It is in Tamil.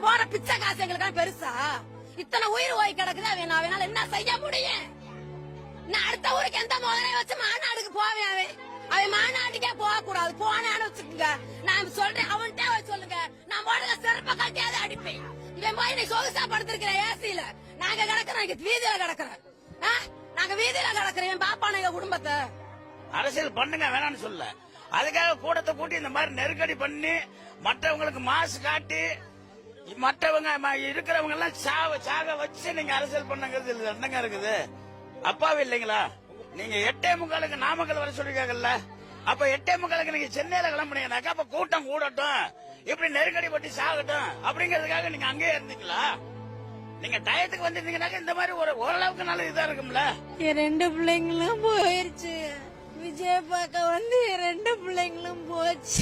அவன் போற பிச்சை காசு எங்களுக்கு பெருசா? இத்தனை உயிர் ஓய் கிடக்குது. அவனால என்ன செய்ய முடியும்? நான் அடுத்த ஊருக்கு எந்த முதலையும் வச்சு மாநாடுக்கு போவேன். அவன் மாநாட்டுக்கே போக கூடாது. போனான்னு வச்சுக்கோங்க, நான் சொல்றேன், அவன்கிட்ட சொல்லுங்க, நான் போடுற செருப்ப கட்டியாவது அடிப்பேன். இவன் போய் நீ சொகுசா படுத்திருக்கிற ஏசியில, நாங்க கிடக்குறோம் வீதியில கிடக்குறோம். நாங்க வீதியில கிடக்குறேன். பாப்பா எங்க குடும்பத்தை அரசியல் பண்ணுங்க வேணாம்னு சொல்ல, அதுக்காக கூட்டத்தை கூட்டி இந்த மாதிரி நெருக்கடி பண்ணி மற்றவங்களுக்கு மாசு காட்டி மற்றவங்க இருக்கிறவங்க எல்லாம் சாக வச்சு நீங்க அரசியல் பண்ணுங்கிறது என்னங்க இருக்குது? அப்பாவே இல்லைங்களா? நீங்க 8:45 நாமக்கல் வர சொல்லிருக்காங்கல்ல, அப்ப 8:45 நீங்க சென்னையில கிளம்புனீங்கன்னாக்கா அப்ப கூட்டம் கூடட்டும், இப்படி நெருக்கடி பட்டி சாகட்டும் அப்படிங்கறதுக்காக நீங்க அங்கேயே இருந்தீங்களா? நீங்க டயத்துக்கு வந்திருந்தீங்கன்னாக்கா இந்த மாதிரி ஓரளவுக்கு நல்ல இதா இருக்கும்ல. 2 பிள்ளைங்களும் போயிருச்சு. விஜய் பார்க்க வந்து 2 பிள்ளைங்களும் போச்சு.